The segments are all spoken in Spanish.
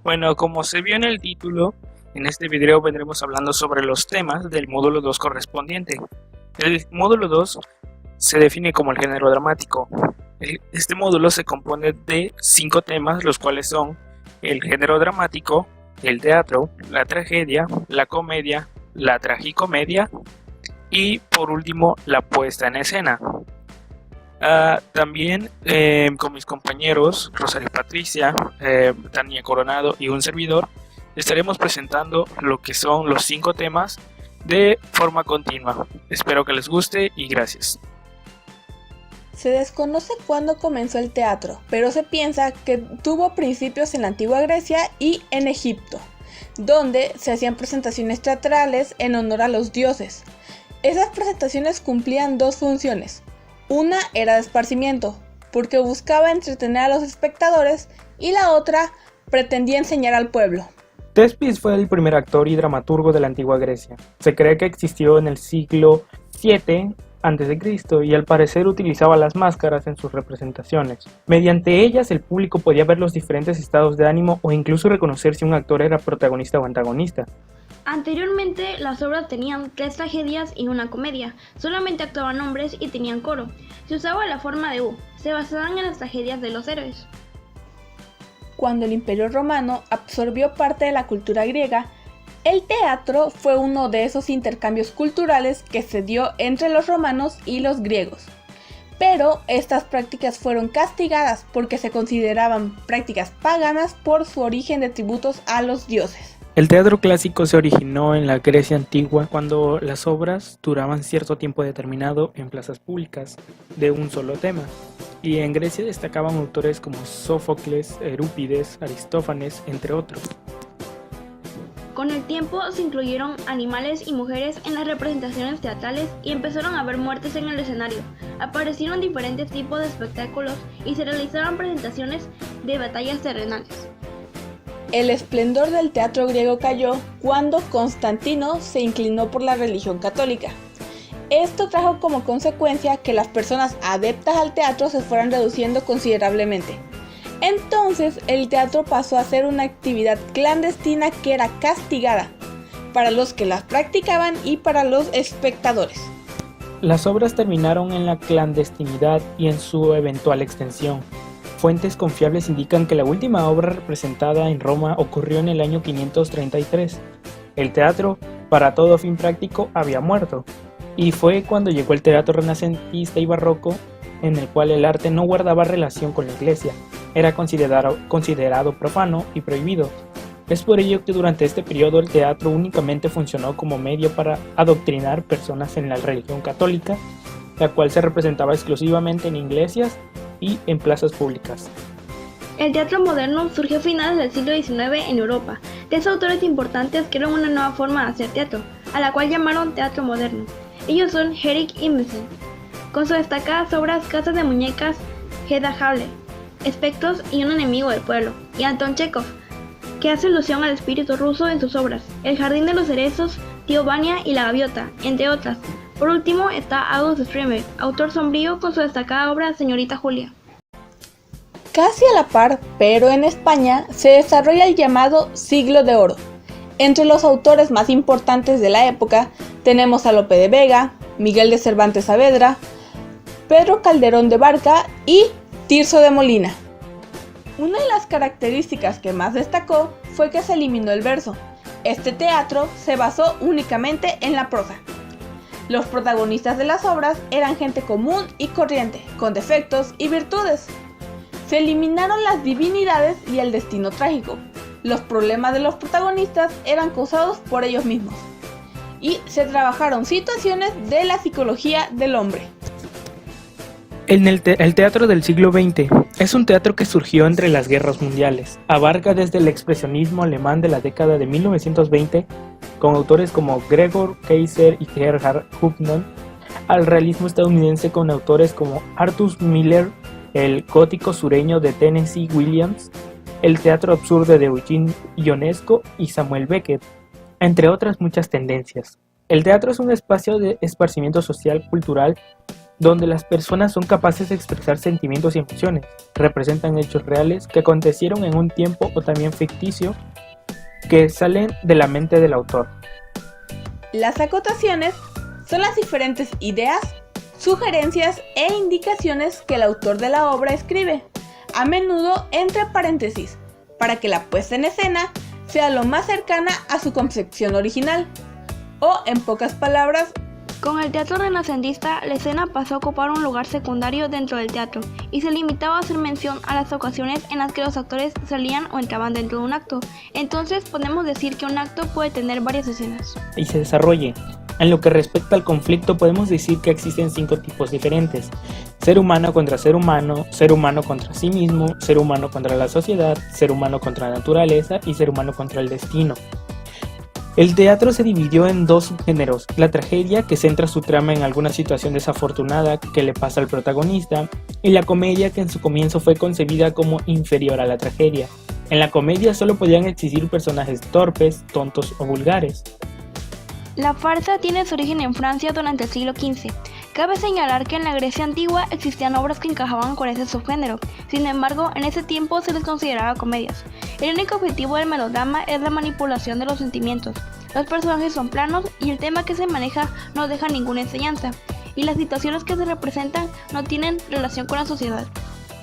Bueno, como se vio en el título, en este video vendremos hablando sobre los temas del módulo 2 correspondiente. El módulo 2 se define como el género dramático. Este módulo se compone de 5 temas, los cuales son el género dramático, el teatro, la tragedia, la comedia, la tragicomedia y por último la puesta en escena. También con mis compañeros Rosario Patricia, Tania Coronado y un servidor estaremos presentando lo que son los 5 temas de forma continua. Espero que les guste y gracias. Se desconoce cuándo comenzó el teatro, pero se piensa que tuvo principios en la antigua Grecia y en Egipto, donde se hacían presentaciones teatrales en honor a los dioses. Esas presentaciones cumplían 2 funciones. Una era de esparcimiento, porque buscaba entretener a los espectadores, y la otra pretendía enseñar al pueblo. Tespis fue el primer actor y dramaturgo de la antigua Grecia. Se cree que existió en el siglo VII a.C. y al parecer utilizaba las máscaras en sus representaciones. Mediante ellas el público podía ver los diferentes estados de ánimo o incluso reconocer si un actor era protagonista o antagonista. Anteriormente, las obras tenían 3 tragedias y una comedia. Solamente actuaban hombres y tenían coro. Se usaba la forma de U. Se basaban en las tragedias de los héroes. Cuando el Imperio Romano absorbió parte de la cultura griega, el teatro fue uno de esos intercambios culturales que se dio entre los romanos y los griegos. Pero estas prácticas fueron castigadas porque se consideraban prácticas paganas por su origen de tributos a los dioses. El teatro clásico se originó en la Grecia antigua cuando las obras duraban cierto tiempo determinado en plazas públicas de un solo tema. Y en Grecia destacaban autores como Sófocles, Eurípides, Aristófanes, entre otros. Con el tiempo se incluyeron animales y mujeres en las representaciones teatrales y empezaron a haber muertes en el escenario. Aparecieron diferentes tipos de espectáculos y se realizaron presentaciones de batallas terrenales. El esplendor del teatro griego cayó cuando Constantino se inclinó por la religión católica. Esto trajo como consecuencia que las personas adeptas al teatro se fueran reduciendo considerablemente. Entonces el teatro pasó a ser una actividad clandestina que era castigada para los que las practicaban y para los espectadores. Las obras terminaron en la clandestinidad y en su eventual extensión. Fuentes confiables indican que la última obra representada en Roma ocurrió en el año 533. El teatro, para todo fin práctico, había muerto, y fue cuando llegó el teatro renacentista y barroco, en el cual el arte no guardaba relación con la iglesia, era considerado profano y prohibido. Es por ello que durante este periodo el teatro únicamente funcionó como medio para adoctrinar personas en la religión católica, la cual se representaba exclusivamente en iglesias y en plazas públicas. El teatro moderno surgió a finales del siglo XIX en Europa. 3 autores importantes crearon una nueva forma de hacer teatro, a la cual llamaron teatro moderno. Ellos son Henrik Ibsen, con sus destacadas obras Casas de Muñecas, Hedda Hable, Espectros y un enemigo del pueblo, y Anton Chekov, que hace alusión al espíritu ruso en sus obras, El jardín de los cerezos, Tío Vania y La gaviota, entre otras. Por último está August Strindberg, autor sombrío con su destacada obra Señorita Julia. Casi a la par, pero en España, se desarrolla el llamado Siglo de Oro. Entre los autores más importantes de la época tenemos a Lope de Vega, Miguel de Cervantes Saavedra, Pedro Calderón de Barca y Tirso de Molina. Una de las características que más destacó fue que se eliminó el verso. Este teatro se basó únicamente en la prosa. Los protagonistas de las obras eran gente común y corriente, con defectos y virtudes. Se eliminaron las divinidades y el destino trágico. Los problemas de los protagonistas eran causados por ellos mismos. Y se trabajaron situaciones de la psicología del hombre. El teatro del siglo XX es un teatro que surgió entre las guerras mundiales. Abarca desde el expresionismo alemán de la década de 1920, con autores como Gregor Kaiser y Gerhard Hauptmann, al realismo estadounidense con autores como Arthur Miller, el gótico sureño de Tennessee Williams, el teatro absurdo de Eugene Ionesco y Samuel Beckett, entre otras muchas tendencias. El teatro es un espacio de esparcimiento social, cultural donde las personas son capaces de expresar sentimientos y emociones, representan hechos reales que acontecieron en un tiempo o también ficticio que salen de la mente del autor. Las acotaciones son las diferentes ideas, sugerencias e indicaciones que el autor de la obra escribe, a menudo entre paréntesis, para que la puesta en escena sea lo más cercana a su concepción original, o en pocas palabras, con el teatro renacentista, la escena pasó a ocupar un lugar secundario dentro del teatro y se limitaba a hacer mención a las ocasiones en las que los actores salían o entraban dentro de un acto. Entonces podemos decir que un acto puede tener varias escenas. Y se desarrolle. En lo que respecta al conflicto, podemos decir que existen 5 tipos diferentes: ser humano contra ser humano contra sí mismo, ser humano contra la sociedad, ser humano contra la naturaleza y ser humano contra el destino. El teatro se dividió en 2 subgéneros: la tragedia, que centra su trama en alguna situación desafortunada que le pasa al protagonista, y la comedia, que en su comienzo fue concebida como inferior a la tragedia. En la comedia solo podían existir personajes torpes, tontos o vulgares. La farsa tiene su origen en Francia durante el siglo XV. Cabe señalar que en la Grecia antigua existían obras que encajaban con ese subgénero, sin embargo, en ese tiempo se les consideraba comedias. El único objetivo del melodrama es la manipulación de los sentimientos. Los personajes son planos y el tema que se maneja no deja ninguna enseñanza, y las situaciones que se representan no tienen relación con la sociedad.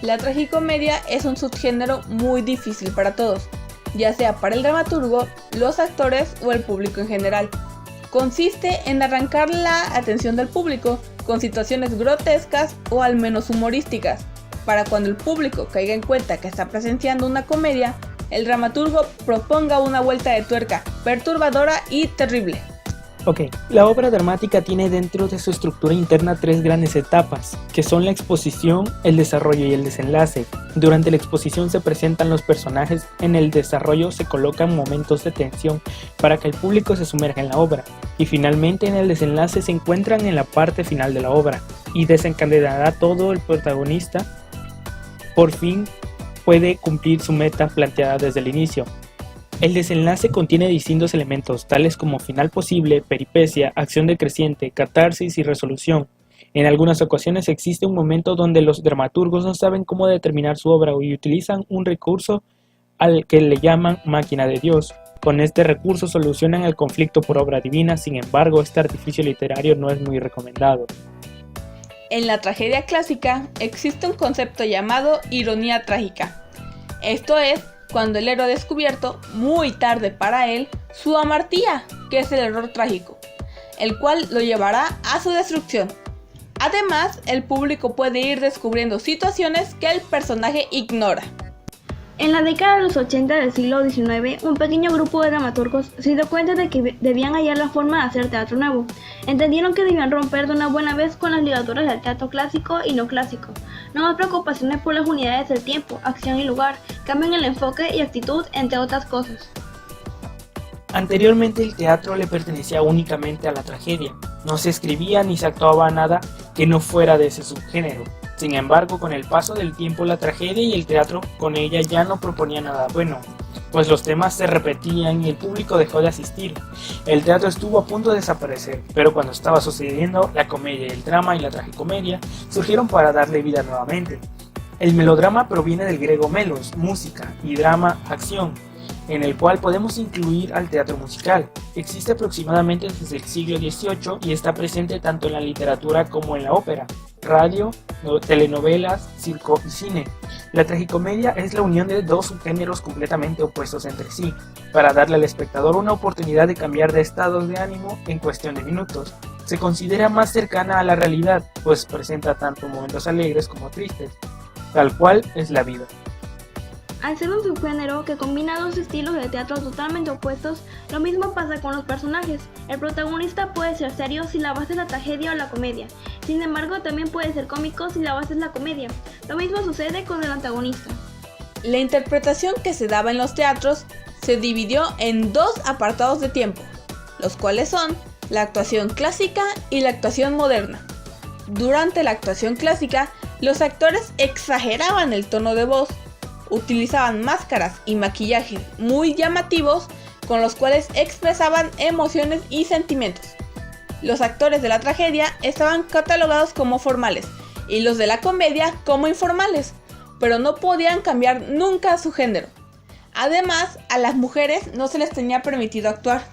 la tragicomedia es un subgénero muy difícil para todos, ya sea para el dramaturgo, los actores o el público en general. Consiste en arrancar la atención del público con situaciones grotescas o al menos humorísticas. Para cuando el público caiga en cuenta que está presenciando una comedia, el dramaturgo proponga una vuelta de tuerca perturbadora y terrible. Ok, la obra dramática tiene dentro de su estructura interna 3 grandes etapas, que son la exposición, el desarrollo y el desenlace. Durante la exposición se presentan los personajes, en el desarrollo se colocan momentos de tensión para que el público se sumerja en la obra, y finalmente en el desenlace se encuentran en la parte final de la obra, y desencadenará todo el protagonista. Por fin puede cumplir su meta planteada desde el inicio. El desenlace contiene distintos elementos, tales como final posible, peripecia, acción decreciente, catarsis y resolución. En algunas ocasiones existe un momento donde los dramaturgos no saben cómo determinar su obra y utilizan un recurso al que le llaman máquina de Dios. Con este recurso solucionan el conflicto por obra divina, sin embargo, este artificio literario no es muy recomendado. En la tragedia clásica existe un concepto llamado ironía trágica. Esto es cuando el héroe ha descubierto, muy tarde para él, su amartía, que es el error trágico, el cual lo llevará a su destrucción. Además, el público puede ir descubriendo situaciones que el personaje ignora. En la década de los 80 del siglo XIX, un pequeño grupo de dramaturgos se dio cuenta de que debían hallar la forma de hacer teatro nuevo. Entendieron que debían romper de una buena vez con las ligaduras del teatro clásico y no clásico. No más preocupaciones por las unidades del tiempo, acción y lugar, cambian el enfoque y actitud, entre otras cosas. Anteriormente el teatro le pertenecía únicamente a la tragedia. No se escribía ni se actuaba nada que no fuera de ese subgénero. Sin embargo, con el paso del tiempo, la tragedia y el teatro con ella ya no proponían nada bueno, pues los temas se repetían y el público dejó de asistir. El teatro estuvo a punto de desaparecer, pero cuando estaba sucediendo, la comedia, el drama y la tragicomedia surgieron para darle vida nuevamente. El melodrama proviene del griego melos, música, y drama, acción, en el cual podemos incluir al teatro musical. Existe aproximadamente desde el siglo XVIII y está presente tanto en la literatura como en la ópera, radio, telenovelas, circo y cine. La tragicomedia es la unión de 2 subgéneros completamente opuestos entre sí, para darle al espectador una oportunidad de cambiar de estados de ánimo en cuestión de minutos. Se considera más cercana a la realidad, pues presenta tanto momentos alegres como tristes, tal cual es la vida. Al ser un subgénero que combina 2 estilos de teatro totalmente opuestos, lo mismo pasa con los personajes. El protagonista puede ser serio si la base es la tragedia o la comedia. Sin embargo, también puede ser cómico si la base es la comedia. Lo mismo sucede con el antagonista. La interpretación que se daba en los teatros se dividió en 2 apartados de tiempo, los cuales son la actuación clásica y la actuación moderna. Durante la actuación clásica, los actores exageraban el tono de voz, utilizaban máscaras y maquillaje muy llamativos con los cuales expresaban emociones y sentimientos. Los actores de la tragedia estaban catalogados como formales y los de la comedia como informales, pero no podían cambiar nunca su género. Además, a las mujeres no se les tenía permitido actuar.